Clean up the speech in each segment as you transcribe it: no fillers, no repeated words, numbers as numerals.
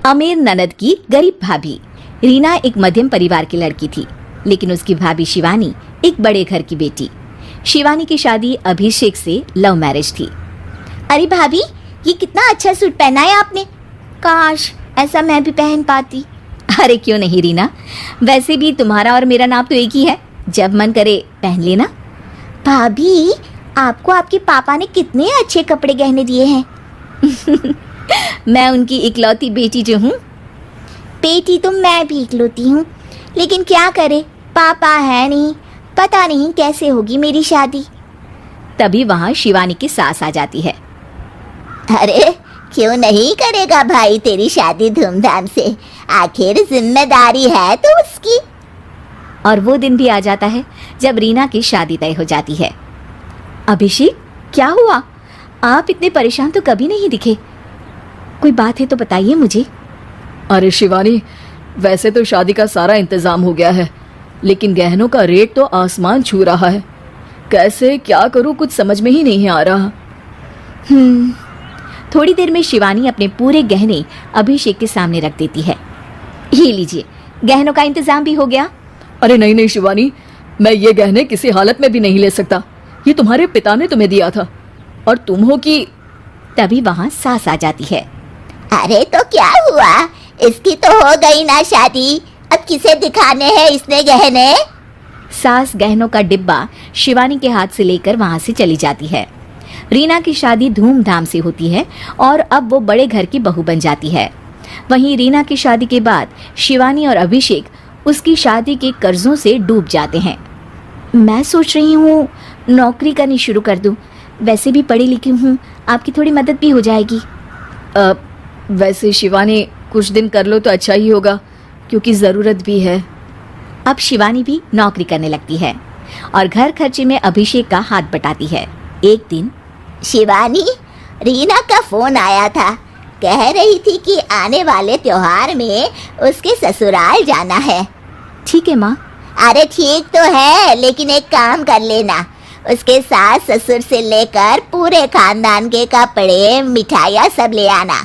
अमीर ननद की गरीब भाभी। रीना एक मध्यम परिवार की लड़की थी, लेकिन उसकी भाभी शिवानी एक बड़े घर की बेटी। शिवानी की शादी अभिषेक से लव मैरिज थी। अरे भाभी, ये कितना अच्छा सूट पहना है आपने। काश ऐसा मैं भी पहन पाती। अरे क्यों नहीं रीना, वैसे भी तुम्हारा और मेरा नाम तो एक ही है, जब मन करे पहन लेना। भाभी, आपको आपके पापा ने कितने अच्छे कपड़े गहने दिए हैं। मैं उनकी इकलौती बेटी जो हूँ। बेटी तो मैं भी इकलौती हूँ, लेकिन क्या करे, पापा है नहीं। पता नहीं कैसे होगी मेरी शादी। तभी वहाँ शिवानी की सास आ जाती है। अरे क्यों नहीं करेगा भाई तेरी शादी धूमधाम से, आखिर जिम्मेदारी है तो उसकी। और वो दिन भी आ जाता है जब रीना की शादी तय हो जाती है। अभिषेक, क्या हुआ? आप इतने परेशान तो कभी नहीं दिखे, कोई बात है तो बताइए मुझे। अरे शिवानी, वैसे तो शादी का सारा इंतजाम हो गया है, लेकिन गहनों का रेट तो आसमान छू रहा है। कैसे क्या करूं, कुछ समझ में ही नहीं आ रहा। थोड़ी देर में शिवानी अपने पूरे गहने अभिषेक के सामने रख देती है। ये लीजिए, गहनों का इंतजाम भी हो गया। अरे नहीं नहीं शिवानी, मैं ये गहने किसी हालत में भी नहीं ले सकता। ये तुम्हारे पिता ने तुम्हें दिया था, और तुम हो कि। तभी वहाँ सास आ जाती है। अरे तो क्या हुआ, इसकी तो हो गई ना शादी, अब किसे दिखाने हैं इसने गहने। सास गहनों का डिब्बा शिवानी के हाथ से लेकर वहाँ से चली जाती है। रीना की शादी धूमधाम से होती है और अब वो बड़े घर की बहू बन जाती है। वहीं रीना की शादी के बाद शिवानी और अभिषेक उसकी शादी के कर्जों से डूब जाते हैं। मैं सोच रही हूँ नौकरी करनी शुरू कर दूँ, वैसे भी पढ़ी लिखी हूँ, आपकी थोड़ी मदद भी हो जाएगी। वैसे शिवानी, कुछ दिन कर लो तो अच्छा ही होगा, क्योंकि ज़रूरत भी है। अब शिवानी भी नौकरी करने लगती है और घर खर्चे में अभिषेक का हाथ बटाती है। एक दिन शिवानी, रीना का फोन आया था, कह रही थी कि आने वाले त्योहार में उसके ससुराल जाना है। ठीक है माँ। अरे ठीक तो है, लेकिन एक काम कर लेना, उसके सास ससुर से लेकर पूरे खानदान के कपड़े मिठाइयाँ सब ले आना,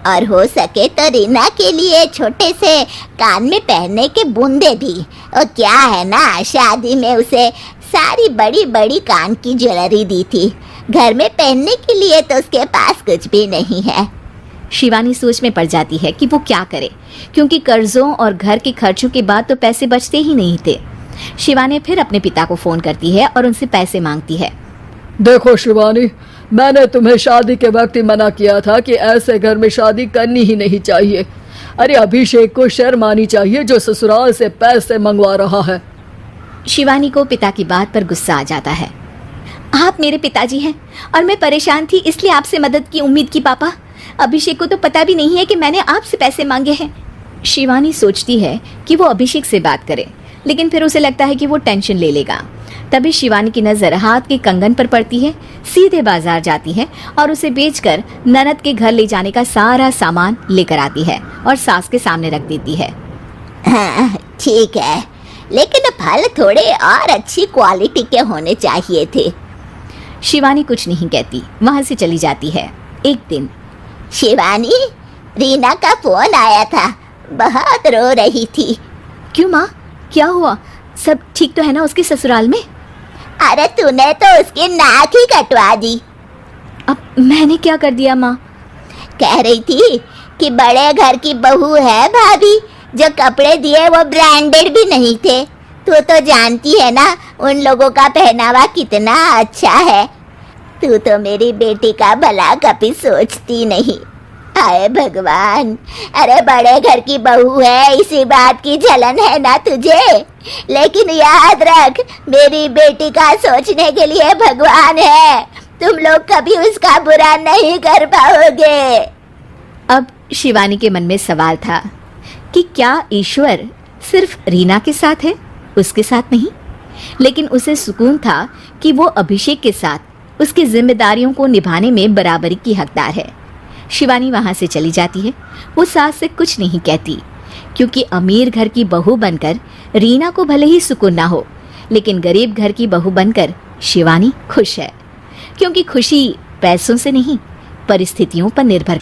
और हो सके तो रीना के लिए छोटे से कान में पहनने के बूंदे भी। और क्या है ना, शादी में उसे सारी बड़ी बड़ी कान की ज्वेलरी दी थी, घर में पहनने के लिए तो उसके पास कुछ भी नहीं है। शिवानी सोच में पड़ जाती है कि वो क्या करे, क्योंकि कर्जों और घर के खर्चों के बाद तो पैसे बचते ही नहीं थे। शिवानी फिर अपने पिता को फोन करती है और उनसे पैसे मांगती है। देखो शिवानी, मैंने तुम्हें शादी के वक्त ही मना किया था कि ऐसे घर में शादी करनी ही नहीं चाहिए। अरे अभिषेक को शर्म आनी चाहिए जो ससुराल से पैसे मंगवा रहा है। शिवानी को पिता की बात पर गुस्सा आ जाता है। आप मेरे पिताजी हैं और मैं परेशान थी, इसलिए आपसे मदद की उम्मीद की पापा। अभिषेक को तो पता भी नहीं है कि मैंने आपसे पैसे मांगे हैं। शिवानी सोचती है कि वो अभिषेक से बात करे, लेकिन फिर उसे लगता है कि वो टेंशन ले लेगा। तभी शिवानी की नज़र हाथ के कंगन पर पड़ती है। सीधे बाजार जाती है और उसे बेचकर ननद के घर ले जाने का सारा सामान लेकर आती है और सास के सामने रख देती है। हाँ ठीक है, लेकिन फल थोड़े और अच्छी क्वालिटी के होने चाहिए थे। शिवानी कुछ नहीं कहती, वहाँ से चली जाती है। एक दिन शिवानी, रीना का फोन आया था, बहुत रो रही थी। क्यों माँ, क्या हुआ? सब ठीक तो है ना उसके ससुराल में? अरे तूने तो उसकी नाक ही कटवा दी। अब मैंने क्या कर दिया माँ? कह रही थी कि बड़े घर की बहू है भाभी, जो कपड़े दिए वो ब्रांडेड भी नहीं थे। तू तो जानती है ना उन लोगों का पहनावा कितना अच्छा है। तू तो मेरी बेटी का भला कभी सोचती नहीं। हाय भगवान, अरे बड़े घर की बहू है, इसी बात की जलन है ना तुझे, लेकिन याद रख मेरी बेटी का सोचने के लिए भगवान है, तुम लोग कभी उसका बुरा नहीं कर पाओगे। अब शिवानी के मन में सवाल था कि क्या ईश्वर सिर्फ रीना के साथ है, उसके साथ नहीं? लेकिन उसे सुकून था कि वो अभिषेक के साथ उसकी जिम्मेदारियों को निभाने में बराबरी की हकदार है। शिवानी वहाँ से चली जाती है। वो सास से कुछ नहीं कहती, क्योंकि अमीर घर की बहू बनकर रीना को भले ही सुकून ना हो, लेकिन गरीब घर की बहू बनकर शिवानी खुश है, क्योंकि खुशी पैसों से नहीं परिस्थितियों पर निर्भर